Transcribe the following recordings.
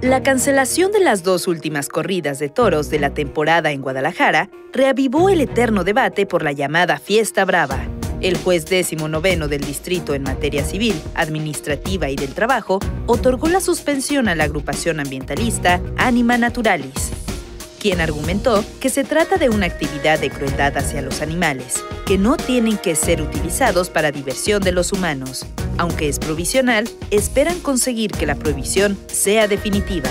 La cancelación de las 2 últimas corridas de toros de la temporada en Guadalajara reavivó el eterno debate por la llamada Fiesta Brava. El juez 19º del distrito en materia civil, administrativa y del trabajo otorgó la suspensión a la agrupación ambientalista Anima Naturalis, quien argumentó que se trata de una actividad de crueldad hacia los animales, que no tienen que ser utilizados para diversión de los humanos. Aunque es provisional, esperan conseguir que la prohibición sea definitiva.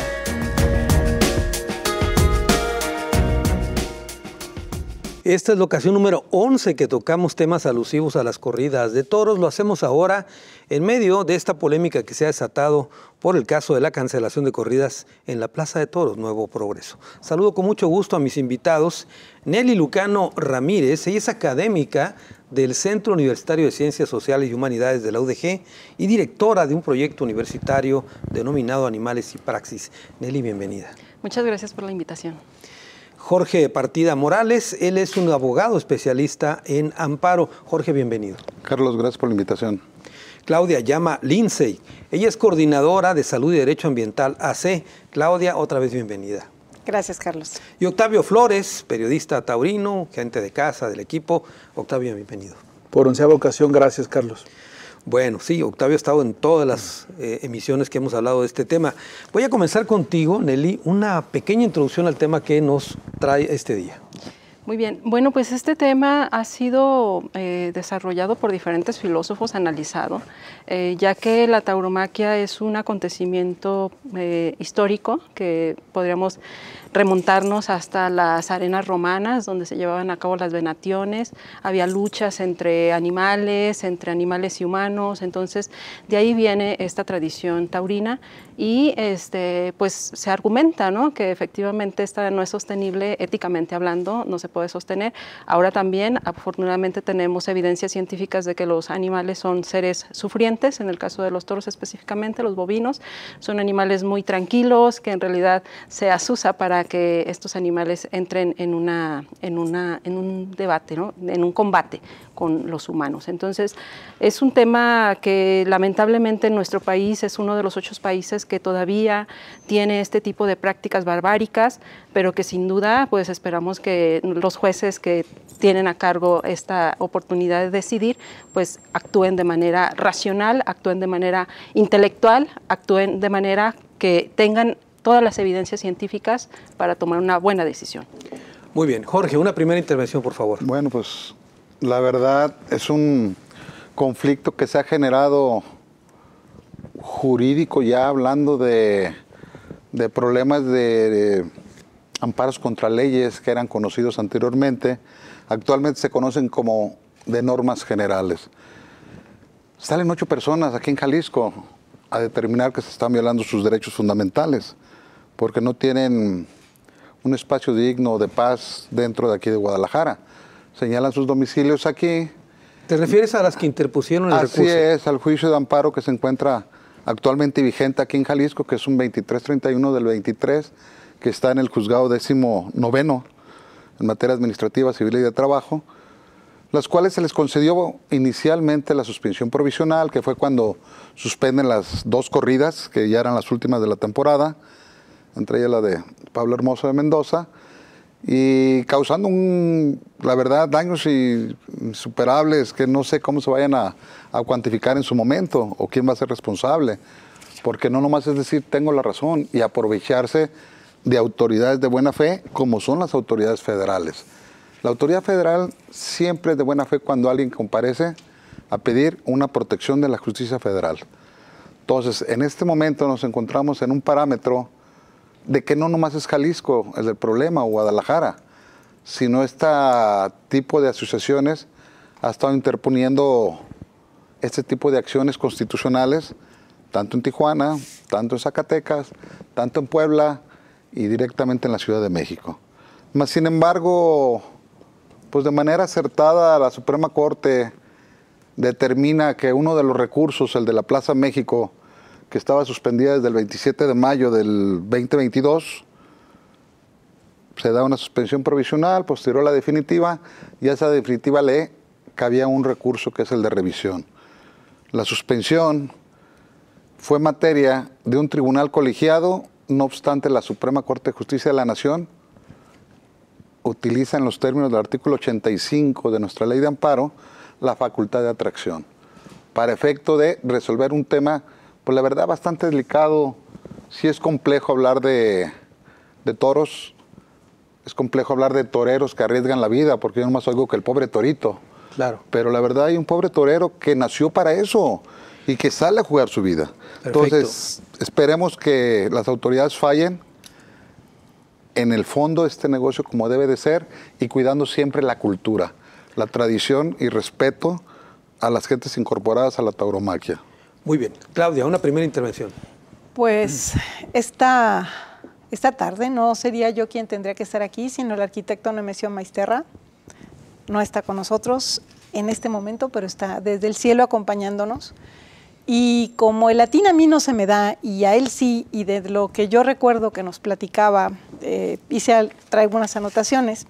Esta es la ocasión número 11 que tocamos temas alusivos a las corridas de toros. Lo hacemos ahora en medio de esta polémica que se ha desatado por el caso de la cancelación de corridas en la Plaza de Toros Nuevo Progreso. Saludo con mucho gusto a mis invitados. Nelly Lucano Ramírez, ella es académica del Centro Universitario de Ciencias Sociales y Humanidades de la UDG y directora de un proyecto universitario denominado Animales y Praxis. Nelly, bienvenida. Muchas gracias por la invitación. Jorge Partida Morales, él es un abogado especialista en amparo. Jorge, bienvenido. Carlos, gracias por la invitación. Claudia Llama Lindsay, ella es coordinadora de Salud y Derecho Ambiental AC. Claudia, otra vez bienvenida. Gracias, Carlos. Y Octavio Flores, periodista taurino, gente de casa, del equipo. Octavio, bienvenido. Por 11ª ocasión, gracias, Carlos. Bueno, sí, Octavio ha estado en todas las emisiones que hemos hablado de este tema. Voy a comenzar contigo, Nelly, una pequeña introducción al tema que nos trae este día. Muy bien. Bueno, pues este tema ha sido desarrollado por diferentes filósofos, analizado, ya que la tauromaquia es un acontecimiento histórico que podríamos remontarnos hasta las arenas romanas, donde se llevaban a cabo las venaciones, había luchas entre animales y humanos, entonces de ahí viene esta tradición taurina y pues se argumenta, ¿no?, que efectivamente esta no es sostenible éticamente hablando, no se puede sostener. Ahora también, afortunadamente, tenemos evidencias científicas de que los animales son seres sufrientes, en el caso de los toros específicamente, los bovinos, son animales muy tranquilos, que en realidad se asusa para que estos animales entren en un debate, ¿no?, en un combate con los humanos. Entonces, es un tema que lamentablemente en nuestro país es uno de los 8 países que todavía tiene este tipo de prácticas barbáricas, pero que sin duda pues esperamos que los jueces que tienen a cargo esta oportunidad de decidir pues actúen de manera racional, actúen de manera intelectual, actúen de manera que tengan todas las evidencias científicas para tomar una buena decisión. Muy bien. Jorge, una primera intervención, por favor. Bueno, pues la verdad es un conflicto que se ha generado jurídico, ya hablando de problemas de amparos contra leyes que eran conocidos anteriormente, actualmente se conocen como de normas generales. Salen 8 personas aquí en Jalisco a determinar que se están violando sus derechos fundamentales, porque no tienen un espacio digno de paz dentro de aquí de Guadalajara. Señalan sus domicilios aquí. ¿Te refieres a las que interpusieron el recurso? Así es, al juicio de amparo que se encuentra actualmente vigente aquí en Jalisco, que es un 2331 del 23, que está en el juzgado 19º en materia administrativa, civil y de trabajo, las cuales se les concedió inicialmente la suspensión provisional, que fue cuando suspenden las 2 corridas, que ya eran las últimas de la temporada, entre ellas la de Pablo Hermoso de Mendoza, y causando, la verdad, daños insuperables que no sé cómo se vayan a cuantificar en su momento o quién va a ser responsable, porque no nomás es decir tengo la razón y aprovecharse de autoridades de buena fe como son las autoridades federales. La autoridad federal siempre es de buena fe cuando alguien comparece a pedir una protección de la justicia federal. Entonces, en este momento nos encontramos en un parámetro de que no nomás es Jalisco el problema o Guadalajara, sino este tipo de asociaciones ha estado interponiendo este tipo de acciones constitucionales, tanto en Tijuana, tanto en Zacatecas, tanto en Puebla y directamente en la Ciudad de México. Mas, sin embargo, pues de manera acertada la Suprema Corte determina que uno de los recursos, el de la Plaza México, que estaba suspendida desde el 27 de mayo del 2022, se da una suspensión provisional, posterior a la definitiva, y a esa definitiva le cabía un recurso que es el de revisión. La suspensión fue materia de un tribunal colegiado No obstante, la Suprema Corte de Justicia de la Nación utiliza en los términos del artículo 85 de nuestra ley de amparo la facultad de atracción para efecto de resolver un tema, pues la verdad, bastante delicado. Sí es complejo hablar de toros, es complejo hablar de toreros que arriesgan la vida, porque yo nomás oigo que el pobre torito. Claro. Pero la verdad hay un pobre torero que nació para eso y que sale a jugar su vida. Perfecto. Entonces, esperemos que las autoridades fallen en el fondo de este negocio como debe de ser y cuidando siempre la cultura, la tradición y respeto a las gentes incorporadas a la tauromaquia. Muy bien. Claudia, una primera intervención. Pues esta tarde no sería yo quien tendría que estar aquí, sino el arquitecto Nemesio Maisterra. No está con nosotros en este momento, pero está desde el cielo acompañándonos. Y como el latín a mí no se me da, y a él sí, y de lo que yo recuerdo que nos platicaba, traigo unas anotaciones.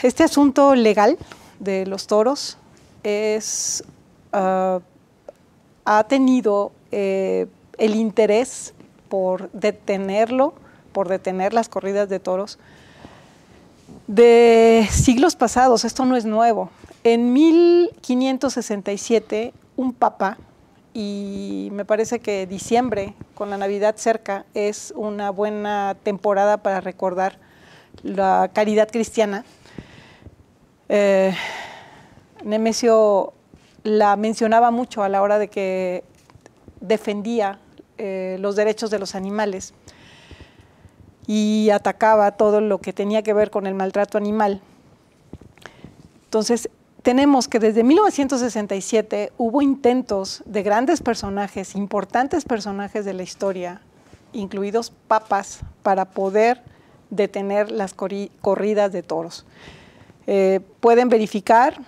Este asunto legal de los toros ha tenido el interés por detenerlo, por detener las corridas de toros de siglos pasados. Esto no es nuevo. En 1567, un papa, y me parece que diciembre, con la Navidad cerca, es una buena temporada para recordar la caridad cristiana. Nemesio la mencionaba mucho a la hora de que defendía los derechos de los animales y atacaba todo lo que tenía que ver con el maltrato animal. Entonces, tenemos que desde 1967 hubo intentos de grandes personajes, importantes personajes de la historia, incluidos papas, para poder detener las corridas de toros. Pueden verificar,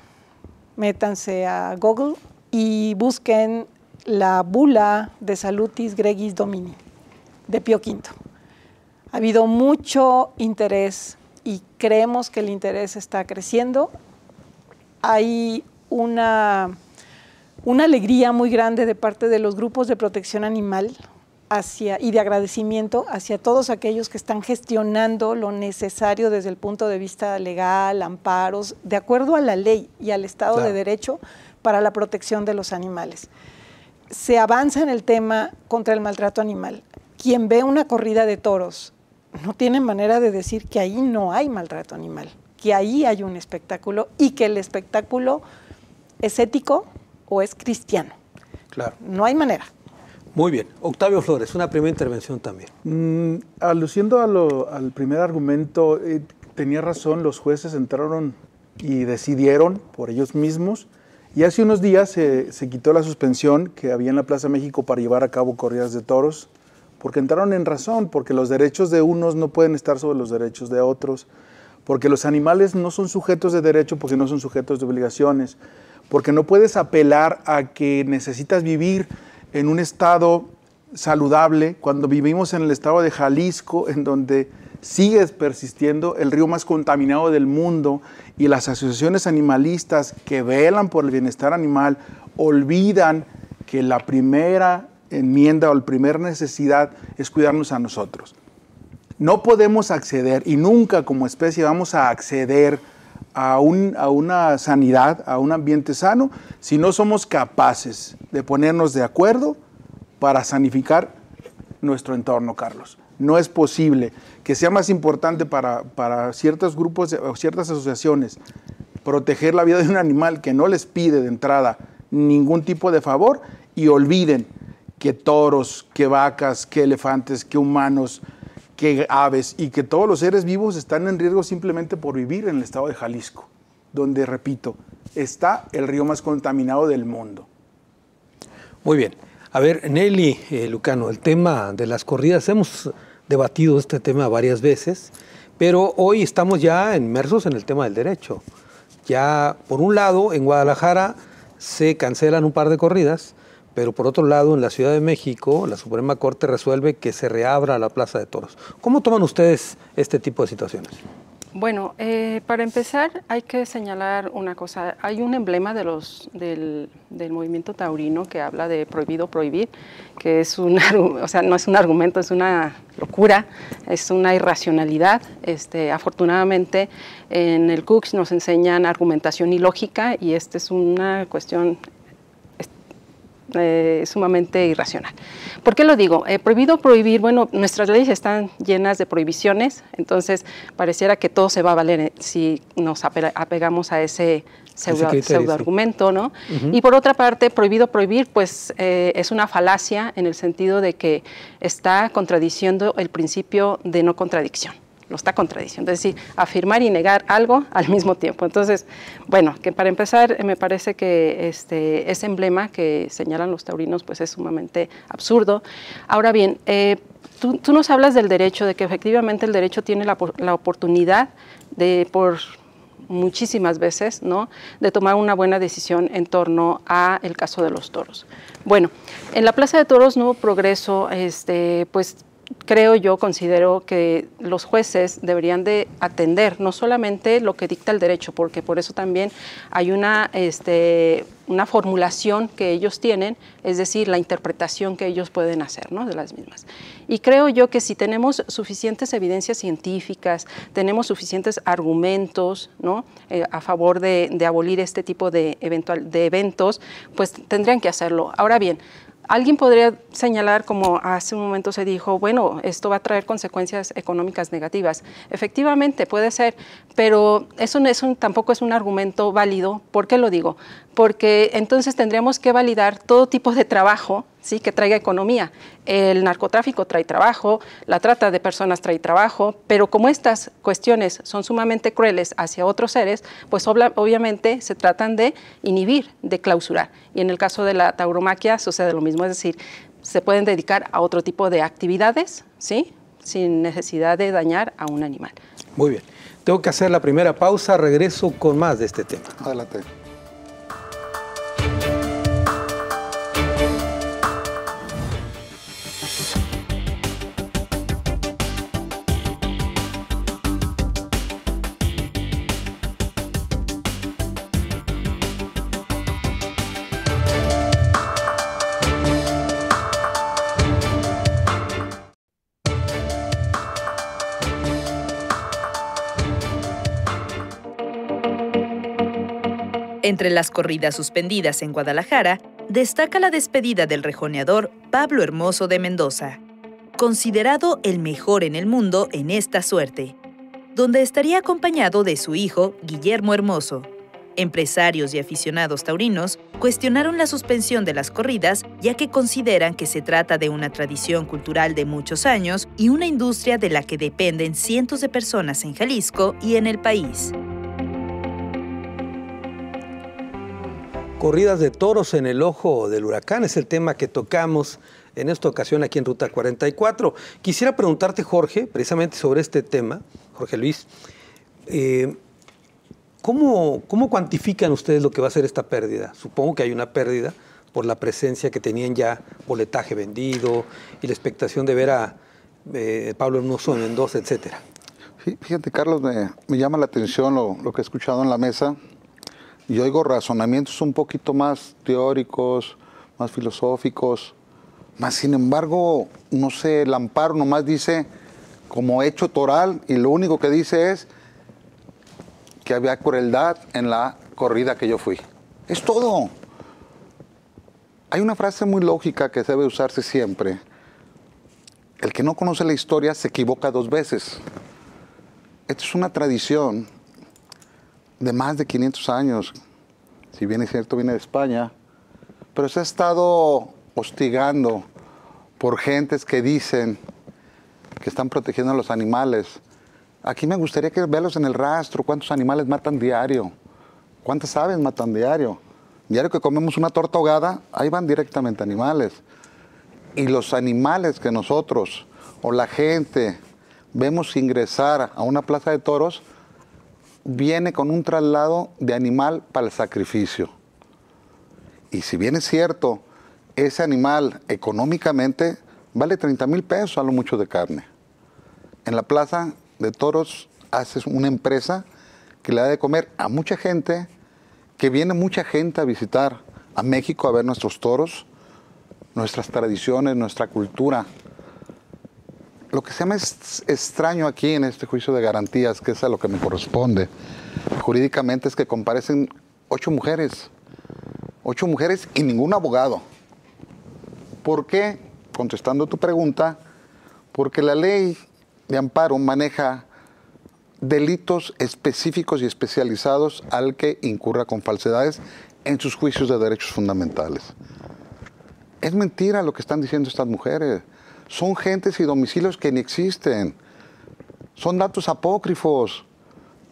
métanse a Google y busquen la bula de Salutis Gregis Domini de Pío V. Ha habido mucho interés y creemos que el interés está creciendo. Hay una alegría muy grande de parte de los grupos de protección animal y de agradecimiento hacia todos aquellos que están gestionando lo necesario desde el punto de vista legal, amparos, de acuerdo a la ley y al Estado de Derecho para la protección de los animales. Se avanza en el tema contra el maltrato animal. Quien ve una corrida de toros no tiene manera de decir que ahí no hay maltrato animal, que ahí hay un espectáculo y que el espectáculo es ético o es cristiano. Claro. No hay manera. Muy bien. Octavio Flores, una primera intervención también. Aluciendo al primer argumento, tenía razón, los jueces entraron y decidieron por ellos mismos, y hace unos días se quitó la suspensión que había en la Plaza México para llevar a cabo corridas de toros, porque entraron en razón, porque los derechos de unos no pueden estar sobre los derechos de otros, porque los animales no son sujetos de derecho, porque no son sujetos de obligaciones, porque no puedes apelar a que necesitas vivir en un estado saludable cuando vivimos en el estado de Jalisco, en donde sigue persistiendo el río más contaminado del mundo, y las asociaciones animalistas que velan por el bienestar animal olvidan que la primera enmienda o la primera necesidad es cuidarnos a nosotros. No podemos acceder, y nunca como especie vamos a acceder a una sanidad, a un ambiente sano, si no somos capaces de ponernos de acuerdo para sanificar nuestro entorno, Carlos. No es posible que sea más importante para ciertos grupos o ciertas asociaciones proteger la vida de un animal que no les pide de entrada ningún tipo de favor, y olviden que toros, que vacas, que elefantes, que humanos, que aves y que todos los seres vivos están en riesgo simplemente por vivir en el estado de Jalisco, donde, repito, está el río más contaminado del mundo. Muy bien. A ver, Nelly Lucano, el tema de las corridas, hemos debatido este tema varias veces, pero hoy estamos ya inmersos en el tema del derecho. Ya, por un lado, en Guadalajara se cancelan un par de corridas, pero por otro lado, en la Ciudad de México, la Suprema Corte resuelve que se reabra la Plaza de Toros. ¿Cómo toman ustedes este tipo de situaciones? Bueno, para empezar hay que señalar una cosa. Hay un emblema del movimiento taurino que habla de prohibido prohibir, que es o sea, no es un argumento, es una locura, es una irracionalidad. Afortunadamente en el CUCS nos enseñan argumentación y lógica, y esta es una cuestión sumamente irracional. ¿Por qué lo digo? Prohibido prohibir, bueno, nuestras leyes están llenas de prohibiciones, entonces pareciera que todo se va a valer si nos apegamos a ese pseudoargumento, ¿no? Y por otra parte, prohibido prohibir, pues es una falacia en el sentido de que está contradiciendo el principio de no contradicción. Lo está contradiciendo, es decir, afirmar y negar algo al mismo tiempo. Entonces, bueno, que para empezar me parece que ese emblema que señalan los taurinos pues es sumamente absurdo. Ahora bien, tú nos hablas del derecho, de que efectivamente el derecho tiene la oportunidad de, por muchísimas veces, ¿no?, de tomar una buena decisión en torno a el caso de los toros. Bueno, en la Plaza de Toros Nuevo Progreso, pues considero que los jueces deberían de atender no solamente lo que dicta el derecho, porque por eso también hay una formulación que ellos tienen, es decir, la interpretación que ellos pueden hacer, ¿no?, de las mismas. Y creo yo que si tenemos suficientes evidencias científicas, tenemos suficientes argumentos, ¿no?, a favor de abolir este tipo de eventos, pues tendrían que hacerlo. Ahora bien, alguien podría señalar, como hace un momento se dijo, bueno, esto va a traer consecuencias económicas negativas. Efectivamente, puede ser, pero eso tampoco es un argumento válido. ¿Por qué lo digo? Porque entonces tendríamos que validar todo tipo de trabajo, ¿sí?, que traiga economía. El narcotráfico trae trabajo, la trata de personas trae trabajo, pero como estas cuestiones son sumamente crueles hacia otros seres, pues obviamente se tratan de inhibir, de clausurar. Y en el caso de la tauromaquia sucede lo mismo, es decir, se pueden dedicar a otro tipo de actividades, ¿sí?, sin necesidad de dañar a un animal. Muy bien. Tengo que hacer la primera pausa, regreso con más de este tema. Adelante. Entre las corridas suspendidas en Guadalajara, destaca la despedida del rejoneador Pablo Hermoso de Mendoza, considerado el mejor en el mundo en esta suerte, donde estaría acompañado de su hijo, Guillermo Hermoso. Empresarios y aficionados taurinos cuestionaron la suspensión de las corridas, ya que consideran que se trata de una tradición cultural de muchos años y una industria de la que dependen cientos de personas en Jalisco y en el país. Corridas de toros en el ojo del huracán es el tema que tocamos en esta ocasión aquí en Ruta 44. Quisiera preguntarte, Jorge, precisamente sobre este tema, Jorge Luis, ¿cómo cuantifican ustedes lo que va a ser esta pérdida? Supongo que hay una pérdida por la presencia que tenían ya boletaje vendido y la expectación de ver a Pablo Hermoso de Mendoza, etcétera. Fíjate, Carlos, me llama la atención lo que he escuchado en la mesa. Y oigo razonamientos un poquito más teóricos, más filosóficos, más sin embargo, no sé, el amparo nomás dice como hecho toral y lo único que dice es que había crueldad en la corrida que yo fui. Es todo. Hay una frase muy lógica que debe usarse siempre. El que no conoce la historia se equivoca 2 veces. Esta es una tradición de más de 500 años, si bien es cierto viene de España, pero se ha estado hostigando por gentes que dicen que están protegiendo a los animales. Aquí me gustaría que verlos en el rastro, cuántos animales matan diario, cuántas aves matan diario. Diario que comemos una torta ahogada, ahí van directamente animales. Y los animales que nosotros o la gente vemos ingresar a una plaza de toros, viene con un traslado de animal para el sacrificio. Y si bien es cierto, ese animal económicamente vale 30,000 pesos a lo mucho de carne. En la plaza de toros haces una empresa que le da de comer a mucha gente, que viene mucha gente a visitar a México a ver nuestros toros, nuestras tradiciones, nuestra cultura. Lo que se llama extraño aquí en este juicio de garantías, que es a lo que me corresponde jurídicamente, es que comparecen 8 mujeres y ningún abogado. ¿Por qué? Contestando tu pregunta, porque la ley de amparo maneja delitos específicos y especializados al que incurra con falsedades en sus juicios de derechos fundamentales. Es mentira lo que están diciendo estas mujeres. Son gentes y domicilios que ni existen. Son datos apócrifos.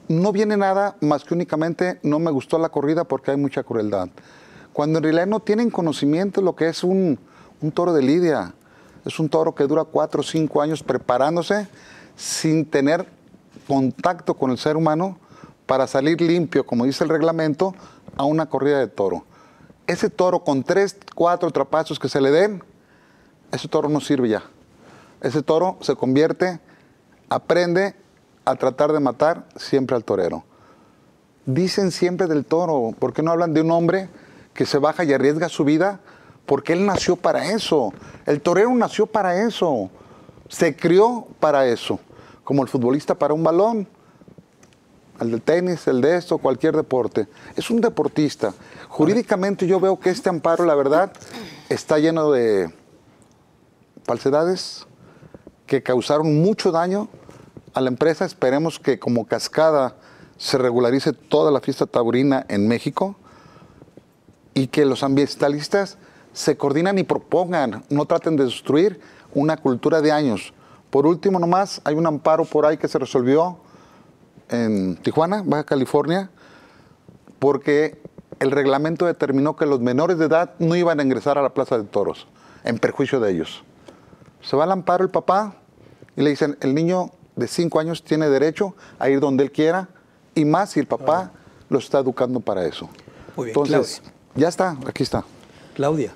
No viene nada más que únicamente no me gustó la corrida porque hay mucha crueldad. Cuando en realidad no tienen conocimiento de lo que es un toro de lidia. Es un toro que dura 4 o 5 años preparándose sin tener contacto con el ser humano para salir limpio, como dice el reglamento, a una corrida de toro. Ese toro con 3, 4 trapazos que se le den, ese toro no sirve ya. Ese toro se convierte, aprende a tratar de matar siempre al torero. Dicen siempre del toro, ¿por qué no hablan de un hombre que se baja y arriesga su vida? Porque él nació para eso. El torero nació para eso. Se crió para eso. Como el futbolista para un balón, el del tenis, el de esto, cualquier deporte. Es un deportista. Jurídicamente yo veo que este amparo, la verdad, está lleno de falsedades que causaron mucho daño a la empresa. Esperemos que como cascada se regularice toda la fiesta taurina en México y que los ambientalistas se coordinan y propongan, no traten de destruir una cultura de años. Por último, nomás, hay un amparo por ahí que se resolvió en Tijuana, Baja California, porque el reglamento determinó que los menores de edad no iban a ingresar a la plaza de toros, en perjuicio de ellos. Se va al amparo el papá y le dicen, el niño de 5 años tiene derecho a ir donde él quiera, y más si el papá lo está educando para eso. Muy bien, entonces, Claudia. Ya está, aquí está. Claudia.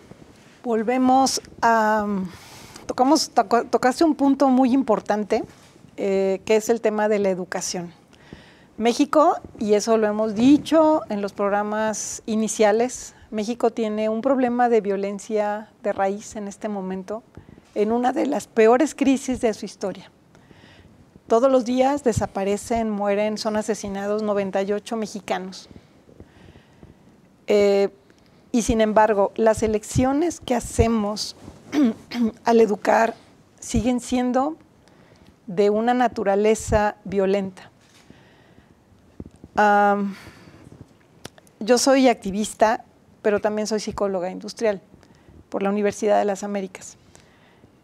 Volvemos a... Tocaste un punto muy importante, que es el tema de la educación. México, y eso lo hemos dicho en los programas iniciales, México tiene un problema de violencia de raíz en este momento, en una de las peores crisis de su historia. Todos los días desaparecen, mueren, son asesinados 98 mexicanos. Y sin embargo, las elecciones que hacemos al educar siguen siendo de una naturaleza violenta. Yo soy activista, pero también soy psicóloga industrial por la Universidad de las Américas.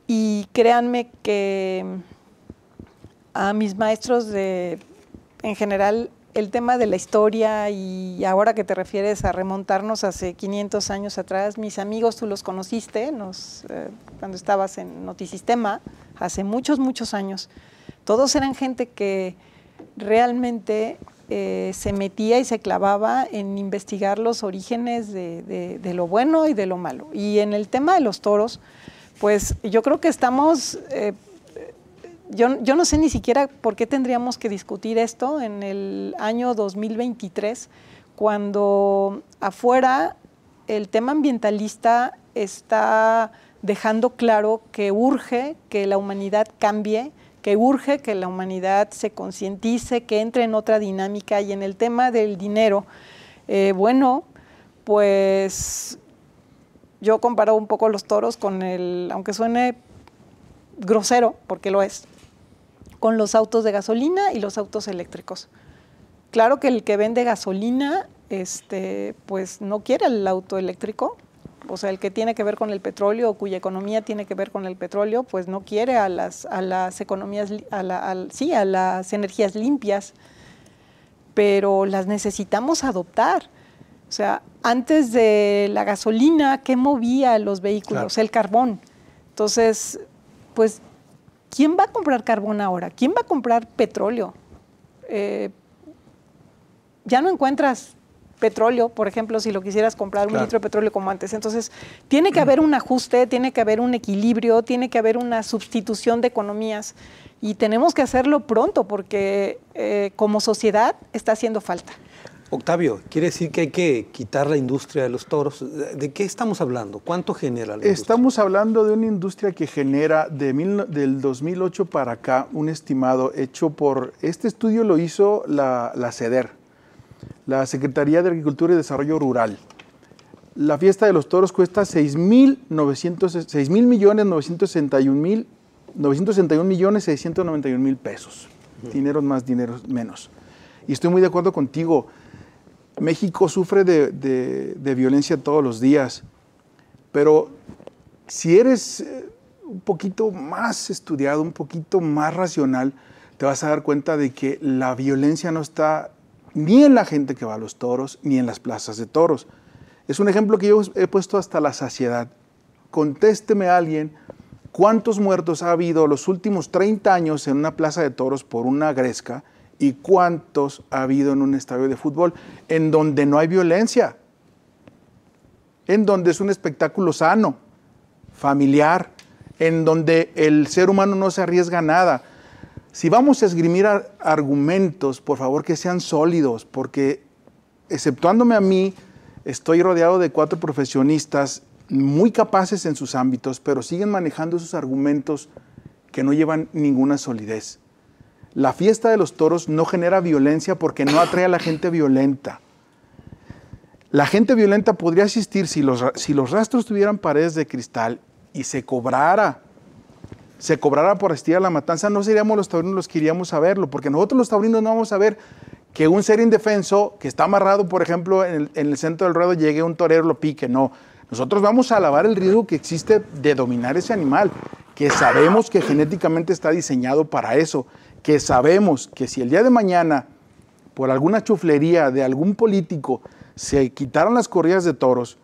Y créanme que a mis maestros en general, el tema de la historia, y ahora que te refieres a remontarnos hace 500 años atrás, mis amigos, tú los conociste cuando estabas en Notisistema, hace muchos, muchos años. Todos eran gente que realmente se metía y se clavaba en investigar los orígenes de lo bueno y de lo malo. Y en el tema de los toros, pues yo creo que estamos... Yo no sé ni siquiera por qué tendríamos que discutir esto en el año 2023, cuando afuera el tema ambientalista está dejando claro que urge que la humanidad cambie, que urge que la humanidad se concientice, que entre en otra dinámica. Y en el tema del dinero, bueno, pues yo comparo un poco los toros con aunque suene grosero, porque lo es, con los autos de gasolina y los autos eléctricos. Claro que el que vende gasolina, pues no quiere el auto eléctrico, o sea, el que tiene que ver con el petróleo, o cuya economía tiene que ver con el petróleo, pues no quiere a las economías, a las energías limpias, pero las necesitamos adoptar. O sea, antes de la gasolina, ¿qué movía los vehículos? Claro. El carbón. Entonces, pues, ¿quién va a comprar carbón ahora? ¿Quién va a comprar petróleo? Ya no encuentras petróleo, por ejemplo, si lo quisieras comprar un litro de petróleo como antes. Entonces, tiene que haber un ajuste, tiene que haber un equilibrio, tiene que haber una sustitución de economías y tenemos que hacerlo pronto porque como sociedad está haciendo falta. Octavio, ¿quiere decir que hay que quitar la industria de los toros? ¿De qué estamos hablando? ¿Cuánto genera la Estamos hablando de una industria que genera del 2008 para acá un estimado hecho por, este estudio lo hizo la SEDER, la Secretaría de Agricultura y Desarrollo Rural. La fiesta de los toros cuesta 6,961,691,000 pesos. Dineros más, dineros menos. Y estoy muy de acuerdo contigo. México sufre de violencia todos los días, pero si eres un poquito más estudiado, un poquito más racional, te vas a dar cuenta de que la violencia no está ni en la gente que va a los toros, ni en las plazas de toros. Es un ejemplo que yo he puesto hasta la saciedad. Contésteme a alguien, ¿cuántos muertos ha habido los últimos 30 años en una plaza de toros por una gresca? ¿Y cuántos ha habido en un estadio de fútbol en donde no hay violencia? En donde es un espectáculo sano, familiar, en donde el ser humano no se arriesga a nada. Si vamos a esgrimir argumentos, por favor que sean sólidos, porque exceptuándome a mí, estoy rodeado de 4 profesionistas muy capaces en sus ámbitos, pero siguen manejando esos argumentos que no llevan ninguna solidez. La fiesta de los toros no genera violencia porque no atrae a la gente violenta. La gente violenta podría asistir si los rastros tuvieran paredes de cristal y se cobrara por asistir a la matanza, no seríamos los taurinos los que iríamos a verlo, porque nosotros los taurinos no vamos a ver que un ser indefenso que está amarrado, por ejemplo, en el centro del ruedo, llegue un torero, lo pique, no. Nosotros vamos a alabar el riesgo que existe de dominar ese animal, que sabemos que genéticamente está diseñado para eso, que sabemos que si el día de mañana, por alguna chuflería de algún político, se quitaran las corridas de toros,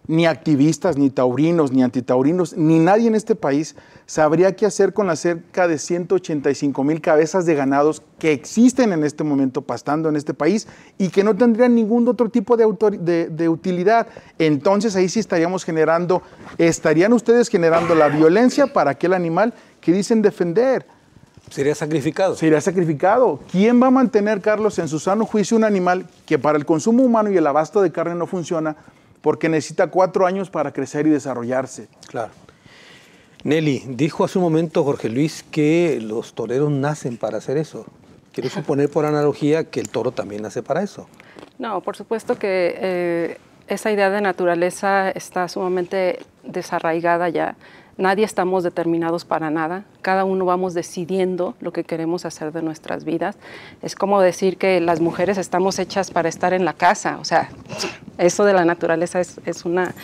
ni activistas, ni taurinos, ni antitaurinos, ni nadie en este país sabría qué hacer con las cerca de 185,000 cabezas de ganados que existen en este momento pastando en este país y que no tendrían ningún otro tipo de utilidad. Entonces ahí sí estarían ustedes generando la violencia para aquel animal que dicen defender. ¿Sería sacrificado? Sería sacrificado. ¿Quién va a mantener, Carlos, en su sano juicio un animal que para el consumo humano y el abasto de carne no funciona porque necesita 4 años para crecer y desarrollarse? Claro. Nelly, dijo hace un momento Jorge Luis que los toreros nacen para hacer eso. Quiero suponer por analogía que el toro también nace para eso. No, por supuesto que esa idea de naturaleza está sumamente desarraigada ya. Nadie estamos determinados para nada, cada uno vamos decidiendo lo que queremos hacer de nuestras vidas. Es como decir que las mujeres estamos hechas para estar en la casa, o sea, eso de la naturaleza es una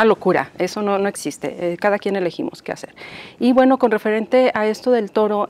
locura, eso no existe, cada quien elegimos qué hacer. Y bueno, con referente a esto del torero,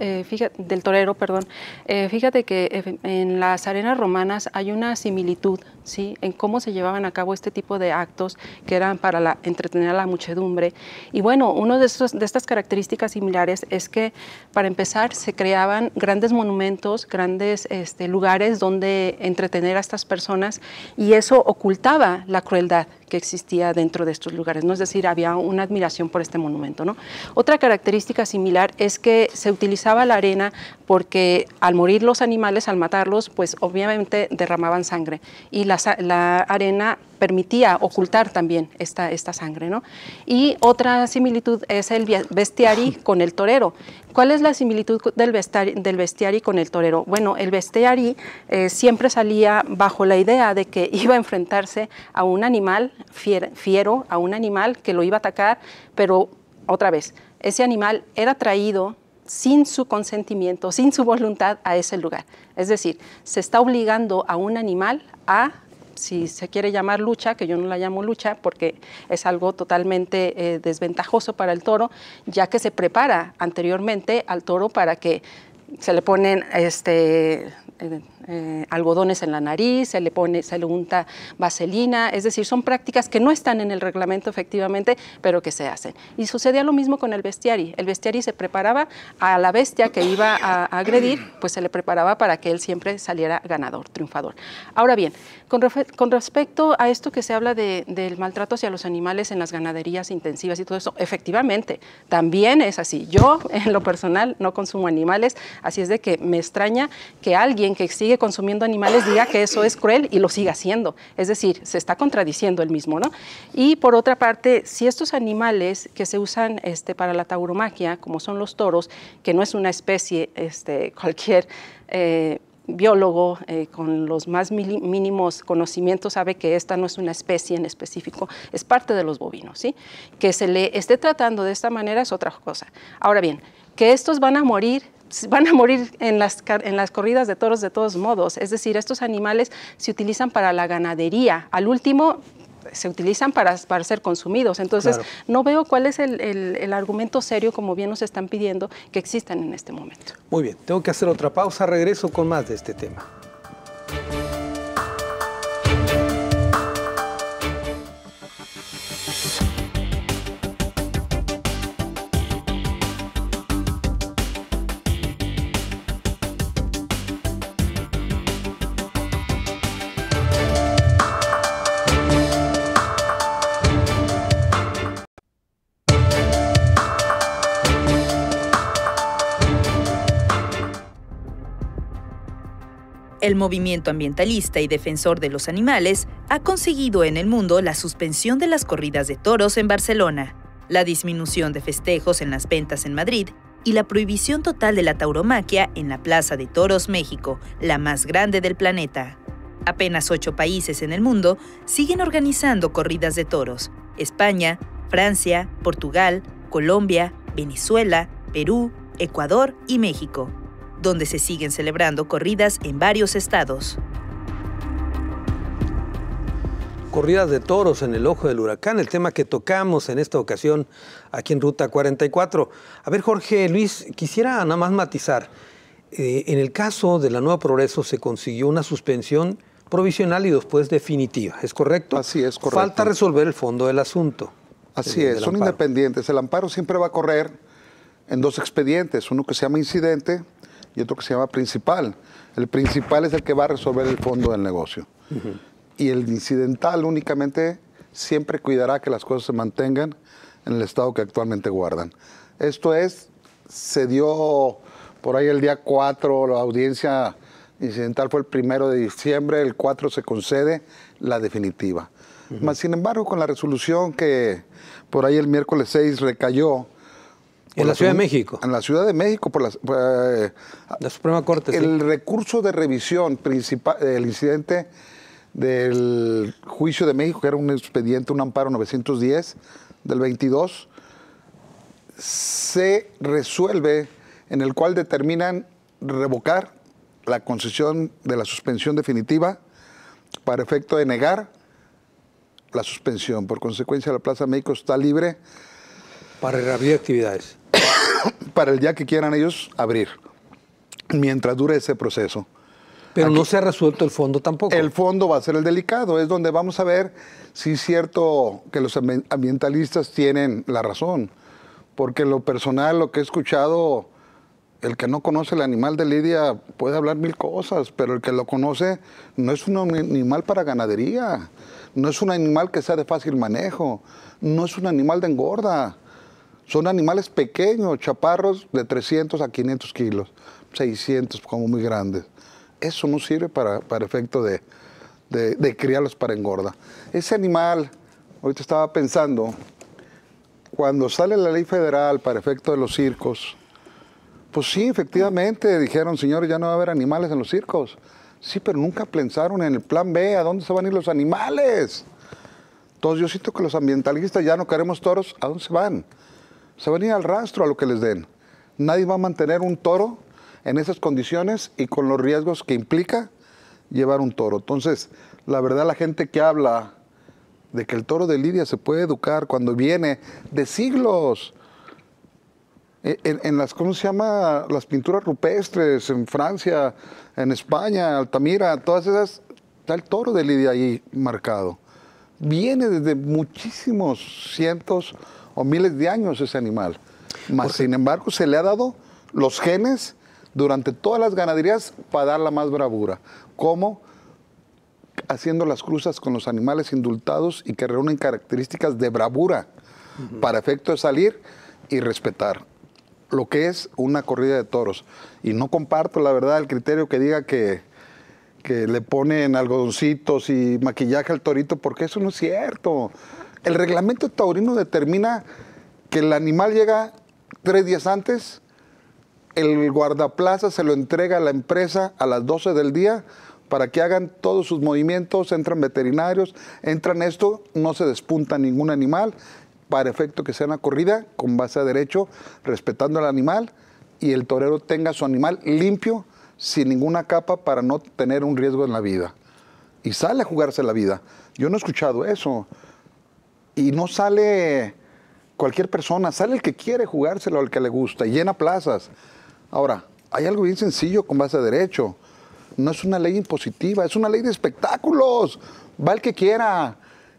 fíjate que en las arenas romanas hay una similitud, ¿sí?, en cómo se llevaban a cabo este tipo de actos que eran para entretener a la muchedumbre. Y bueno, una de estas características similares es que, para empezar, se creaban grandes monumentos, grandes lugares donde entretener a estas personas, y eso ocultaba la crueldad que existía dentro de estos lugares, ¿no? Es decir, había una admiración por este monumento, ¿no? Otra característica similar es que se utilizaba la arena porque al morir los animales, al matarlos, pues obviamente derramaban sangre, y la arena permitía ocultar también esta sangre, ¿no? Y otra similitud es el bestiari con el torero. ¿Cuál es la similitud del bestiari con el torero? Bueno, el bestiari siempre salía bajo la idea de que iba a enfrentarse a un animal fiero, a un animal que lo iba a atacar, pero otra vez, ese animal era traído sin su consentimiento, sin su voluntad a ese lugar. Es decir, se está obligando a un animal a, si se quiere llamar lucha, que yo no la llamo lucha porque es algo totalmente desventajoso para el toro, ya que se prepara anteriormente al toro para que se le ponen algodones en la nariz, se le unta vaselina, es decir, son prácticas que no están en el reglamento efectivamente, pero que se hacen. Y sucedía lo mismo con el bestiari. El bestiari se preparaba a la bestia que iba a agredir, pues se le preparaba para que él siempre saliera ganador, triunfador. Ahora bien, con respecto a esto que se habla del maltrato hacia los animales en las ganaderías intensivas y todo eso, efectivamente, también es así. Yo, en lo personal, no consumo animales, así es de que me extraña que alguien que sigue consumiendo animales diga que eso es cruel y lo siga haciendo. Es decir, se está contradiciendo él mismo, ¿no? Y por otra parte, si estos animales que se usan para la tauromaquia, como son los toros, que no es una especie, cualquier biólogo con los más mínimos conocimientos sabe que esta no es una especie en específico, es parte de los bovinos, ¿sí? Que se le esté tratando de esta manera es otra cosa. Ahora bien, que estos van a morir en las corridas de toros de todos modos, es decir, estos animales se utilizan para la ganadería, al último se utilizan para ser consumidos, entonces claro, no veo cuál es el argumento serio, como bien nos están pidiendo, que existan en este momento. Muy bien, tengo que hacer otra pausa, regreso con más de este tema. El movimiento ambientalista y defensor de los animales ha conseguido en el mundo la suspensión de las corridas de toros en Barcelona, la disminución de festejos en las ventas en Madrid y la prohibición total de la tauromaquia en la Plaza de Toros México, la más grande del planeta. Apenas 8 países en el mundo siguen organizando corridas de toros: España, Francia, Portugal, Colombia, Venezuela, Perú, Ecuador y México, donde se siguen celebrando corridas en varios estados. Corridas de toros en el ojo del huracán, el tema que tocamos en esta ocasión aquí en Ruta 44. A ver, Jorge Luis, quisiera nada más matizar. En el caso de la Nueva Progreso se consiguió una suspensión provisional y después definitiva, ¿es correcto? Así es, correcto. Falta resolver el fondo del asunto. Así es, son independientes. El amparo siempre va a correr en 2 expedientes, uno que se llama incidente y otro que se llama principal. El principal es el que va a resolver el fondo del negocio. Y el incidental únicamente siempre cuidará que las cosas se mantengan en el estado que actualmente guardan. Esto es, se dio por ahí el día 4, la audiencia incidental fue el 1 de diciembre, el 4 se concede la definitiva. Mas, sin embargo, con la resolución que por ahí el miércoles 6 recayó, en la Ciudad de México. En la Ciudad de México, por la Suprema Corte. El sí. recurso de revisión principal del incidente del juicio de México, que era un expediente, un amparo 910 del 22, se resuelve en el cual determinan revocar la concesión de la suspensión definitiva para efecto de negar la suspensión. Por consecuencia, la Plaza México está libre para reabrir actividades. Para el día que quieran ellos abrir, mientras dure ese proceso. Pero aquí no se ha resuelto el fondo tampoco. El fondo va a ser el delicado, es donde vamos a ver si es cierto que los ambientalistas tienen la razón. Porque en lo personal, lo que he escuchado, el que no conoce el animal de lidia puede hablar 1000 cosas, pero el que lo conoce no es un animal para ganadería, no es un animal que sea de fácil manejo, no es un animal de engorda. Son animales pequeños, chaparros de 300 a 500 kilos, 600 como muy grandes. Eso no sirve para efecto de criarlos para engorda. Ese animal, ahorita estaba pensando, cuando sale la ley federal para efecto de los circos, pues sí, efectivamente, dijeron, señores, ya no va a haber animales en los circos. Sí, pero nunca pensaron en el plan B, ¿a dónde se van a ir los animales? Entonces yo siento que los ambientalistas ya no queremos toros, ¿a dónde se van? Se van a ir al rastro a lo que les den. Nadie va a mantener un toro en esas condiciones y con los riesgos que implica llevar un toro. Entonces, la verdad, la gente que habla de que el toro de lidia se puede educar cuando viene de siglos, En las, ¿cómo se llama? Las pinturas rupestres, en Francia, en España, Altamira, todas esas, está el toro de Lidia ahí marcado. Viene desde muchísimos cientos o miles de años ese animal. Mas, sin embargo, se le ha dado los genes durante todas las ganaderías para dar la más bravura. ¿Cómo? Haciendo las cruzas con los animales indultados y que reúnen características de bravura para efecto de salir y respetar lo que es una corrida de toros. Y no comparto, la verdad, el criterio que diga que le ponen algodoncitos y maquillaje al torito, porque eso no es cierto. El reglamento taurino determina que el animal llega 3 días antes, el guardaplaza se lo entrega a la empresa a las 12 del día para que hagan todos sus movimientos, entran veterinarios, entran esto, no se despunta ningún animal, para efecto que sea una corrida con base a derecho, respetando al animal y el torero tenga su animal limpio, sin ninguna capa, para no tener un riesgo en la vida. Y sale a jugarse la vida. Yo no he escuchado eso. Y no sale cualquier persona, sale el que quiere jugárselo, al que le gusta, y llena plazas. Ahora, hay algo bien sencillo con base a derecho. No es una ley impositiva, es una ley de espectáculos. Va el que quiera.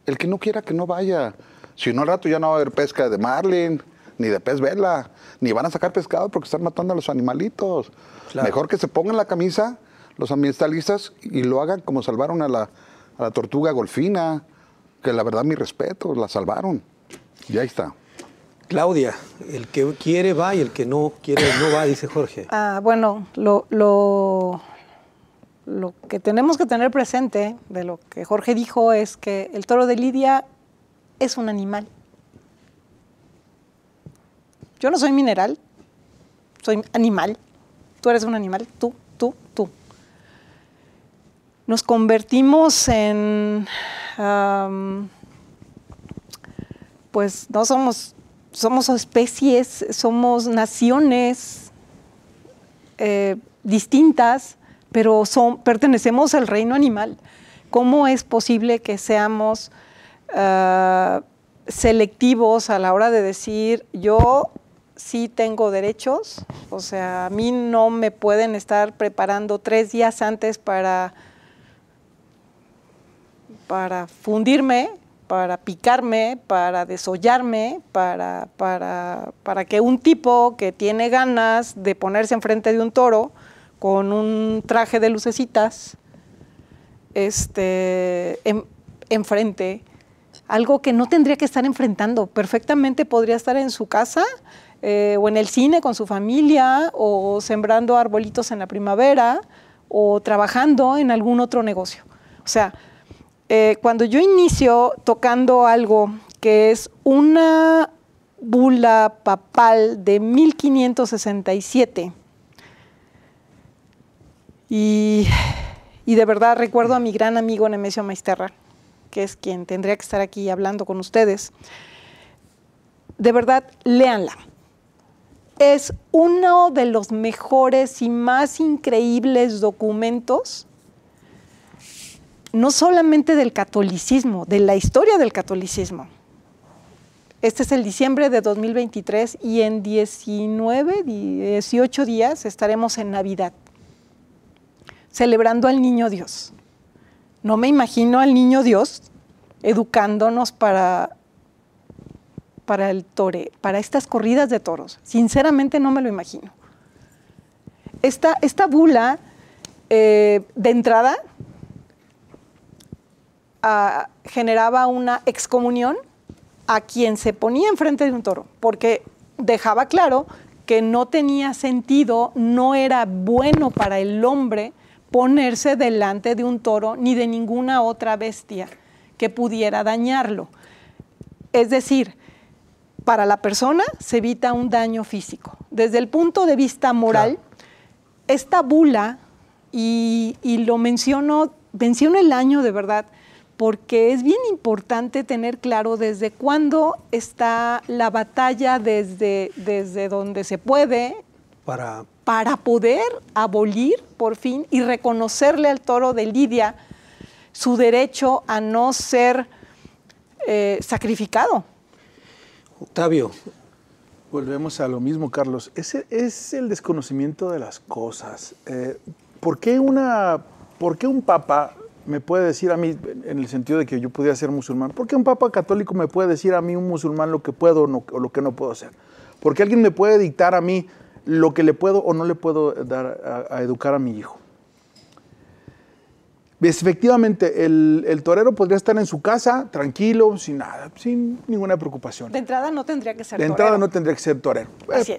El que no quiera, que no vaya. Si no, al rato ya no va a haber pesca de marlin, ni de pez vela, ni van a sacar pescado porque están matando a los animalitos. Claro. Mejor que se pongan la camisa los ambientalistas y lo hagan como salvaron a la tortuga golfina, que la verdad, mi respeto, la salvaron. Y ahí está. Claudia, el que quiere va y el que no quiere no va, dice Jorge. Bueno, lo que tenemos que tener presente de lo que Jorge dijo es que el toro de Lidia es un animal. Yo no soy mineral, soy animal. Tú eres un animal, tú. Nos convertimos en, pues no somos especies, somos naciones distintas, pero pertenecemos al reino animal. ¿Cómo es posible que seamos selectivos a la hora de decir yo sí tengo derechos? O sea, a mí no me pueden estar preparando 3 días antes para fundirme, para picarme, para desollarme, para que un tipo que tiene ganas de ponerse enfrente de un toro con un traje de lucecitas, enfrente, algo que no tendría que estar enfrentando, perfectamente podría estar en su casa o en el cine con su familia o sembrando arbolitos en la primavera o trabajando en algún otro negocio. O sea, cuando yo inicio tocando algo que es una bula papal de 1567 y de verdad recuerdo a mi gran amigo Nemesio Maisterra, que es quien tendría que estar aquí hablando con ustedes, de verdad, léanla. Es uno de los mejores y más increíbles documentos, no solamente del catolicismo, de la historia del catolicismo. Este es el diciembre de 2023 y en 18 días estaremos en Navidad, celebrando al Niño Dios. No me imagino al Niño Dios educándonos para estas corridas de toros. Sinceramente no me lo imagino. Esta bula, de entrada, generaba una excomunión a quien se ponía enfrente de un toro, porque dejaba claro que no tenía sentido, no era bueno para el hombre ponerse delante de un toro ni de ninguna otra bestia que pudiera dañarlo. Es decir, para la persona se evita un daño físico. Desde el punto de vista moral, claro, esta bula, y lo menciono el año de verdad, porque es bien importante tener claro desde cuándo está la batalla, desde donde se puede, para poder abolir por fin y reconocerle al toro de Lidia su derecho a no ser sacrificado. Octavio, Volvemos a lo mismo, Carlos. Ese es el desconocimiento de las cosas. ¿Por qué un papa me puede decir a mí, en el sentido de que yo pudiera ser musulmán, por qué un papa católico me puede decir a mí, un musulmán, lo que puedo o lo que no puedo hacer? ¿Por qué alguien me puede dictar a mí lo que le puedo o no le puedo dar a educar a mi hijo? Efectivamente, el torero podría estar en su casa, tranquilo, sin nada, sin ninguna preocupación. De entrada no tendría que ser torero. De entrada no tendría que ser torero.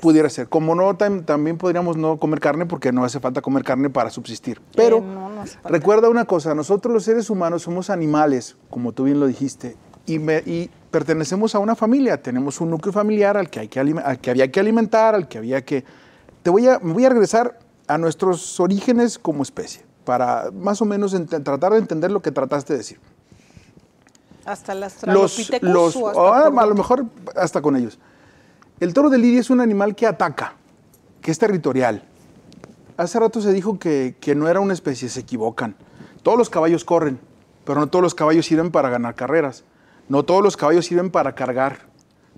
Pudiera ser. Como no, también podríamos no comer carne, porque no hace falta comer carne para subsistir. Pero no hace falta. Recuerda una cosa, nosotros los seres humanos somos animales, como tú bien lo dijiste, y pertenecemos a una familia. Tenemos un núcleo familiar al que había que alimentar, al que había que... Me voy a regresar a nuestros orígenes como especie, para más o menos tratar de entender lo que trataste de decir. Hasta las Australopithecus a lo mejor hasta con ellos. El toro de lidia es un animal que ataca, que es territorial. Hace rato se dijo que no era una especie, se equivocan. Todos los caballos corren, pero no todos los caballos sirven para ganar carreras. No todos los caballos sirven para cargar.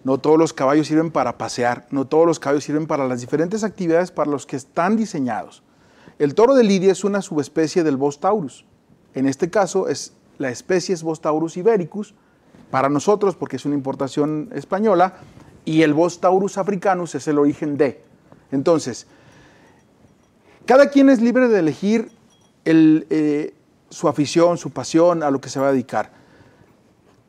No todos los caballos sirven para pasear. No todos los caballos sirven para las diferentes actividades para los que están diseñados. El toro de lidia es una subespecie del Bos taurus. En este caso, la especie es Bos taurus ibericus, para nosotros, porque es una importación española, y el Bos taurus africanus es el origen de. Entonces, cada quien es libre de elegir su afición, su pasión, a lo que se va a dedicar.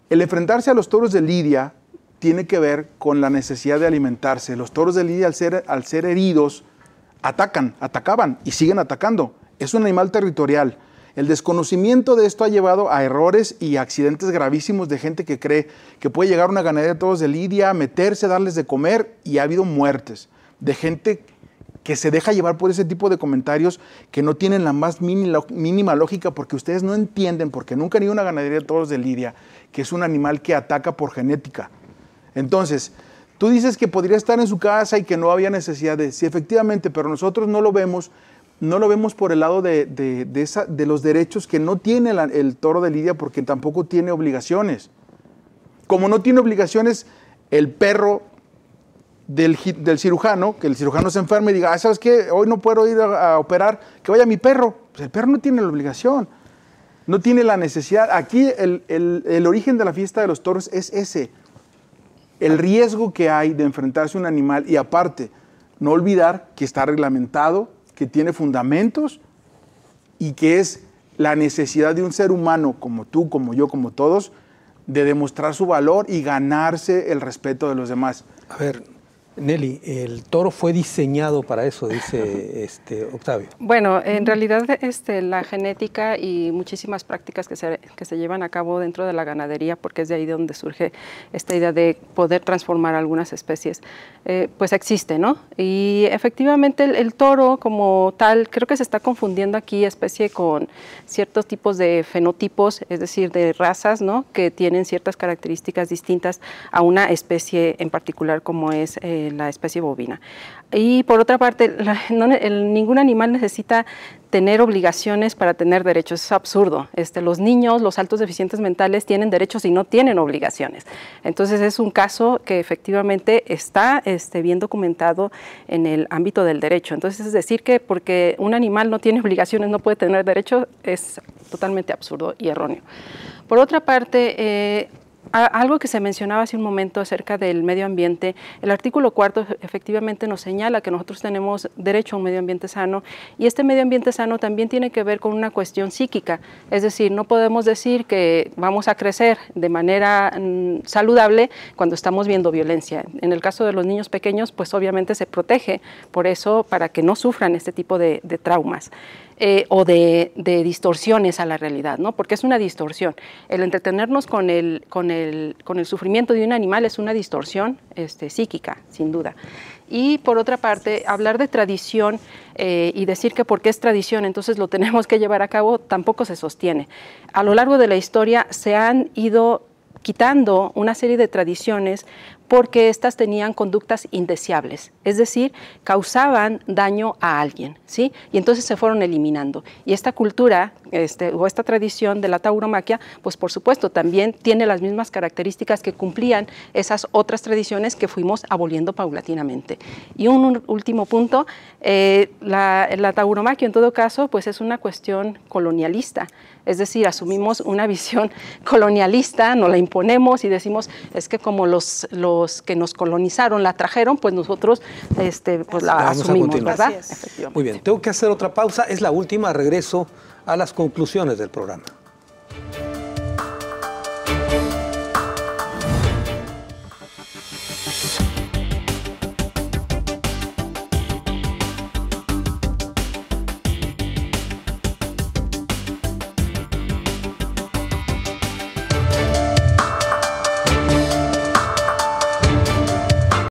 El enfrentarse a los toros de lidia tiene que ver con la necesidad de alimentarse. Los toros de lidia, al ser heridos, atacaban y siguen atacando. Es un animal territorial. El desconocimiento de esto ha llevado a errores y accidentes gravísimos de gente que cree que puede llegar una ganadería de toros de lidia, meterse, darles de comer, y ha habido muertes de gente que se deja llevar por ese tipo de comentarios que no tienen la más mínima lógica, porque ustedes no entienden, porque nunca han ido a una ganadería de toros de lidia, que es un animal que ataca por genética. Entonces, tú dices que podría estar en su casa y que no había necesidad de... Sí, efectivamente, pero nosotros no lo vemos por el lado de los derechos que no tiene el toro de lidia, porque tampoco tiene obligaciones. Como no tiene obligaciones el perro del cirujano, que el cirujano se enferma y diga, ¿sabes qué? Hoy no puedo ir a operar, que vaya mi perro. Pues el perro no tiene la obligación, no tiene la necesidad. Aquí el origen de la fiesta de los toros es ese. El riesgo que hay de enfrentarse a un animal, y aparte, no olvidar que está reglamentado, que tiene fundamentos y que es la necesidad de un ser humano como tú, como yo, como todos, de demostrar su valor y ganarse el respeto de los demás. A ver, Nelly, el toro fue diseñado para eso, dice Octavio. Bueno, en realidad la genética y muchísimas prácticas que se llevan a cabo dentro de la ganadería, porque es de ahí donde surge esta idea de poder transformar algunas especies, pues existe, ¿no? Y efectivamente el toro como tal, creo que se está confundiendo aquí especie con ciertos tipos de fenotipos, es decir, de razas, ¿no? Que tienen ciertas características distintas a una especie en particular como es la especie bovina. Y por otra parte, ningún animal necesita tener obligaciones para tener derechos. Es absurdo. Los niños, los altos deficientes mentales tienen derechos y no tienen obligaciones. Entonces es un caso que efectivamente está bien documentado en el ámbito del derecho. Entonces es decir que porque un animal no tiene obligaciones no puede tener derechos es totalmente absurdo y erróneo. Por otra parte, algo que se mencionaba hace un momento acerca del medio ambiente, el artículo 4 efectivamente nos señala que nosotros tenemos derecho a un medio ambiente sano, y este medio ambiente sano también tiene que ver con una cuestión psíquica, es decir, no podemos decir que vamos a crecer de manera saludable cuando estamos viendo violencia. En el caso de los niños pequeños, pues obviamente se protege por eso, para que no sufran este tipo de traumas. O de distorsiones a la realidad, ¿no? Porque es una distorsión. El entretenernos con el sufrimiento de un animal es una distorsión psíquica, sin duda. Y por otra parte, hablar de tradición y decir que porque es tradición, entonces lo tenemos que llevar a cabo, tampoco se sostiene. A lo largo de la historia se han ido quitando una serie de tradiciones porque éstas tenían conductas indeseables, es decir, causaban daño a alguien, ¿sí? Y entonces se fueron eliminando. Y esta cultura o esta tradición de la tauromaquia, pues por supuesto también tiene las mismas características que cumplían esas otras tradiciones que fuimos aboliendo paulatinamente. Y un último punto, la tauromaquia en todo caso pues es una cuestión colonialista, es decir, asumimos una visión colonialista, nos la imponemos y decimos, es que como los que nos colonizaron la trajeron, pues nosotros pues la asumimos, ¿verdad? Muy bien, tengo que hacer otra pausa, es la última, regreso a las conclusiones del programa.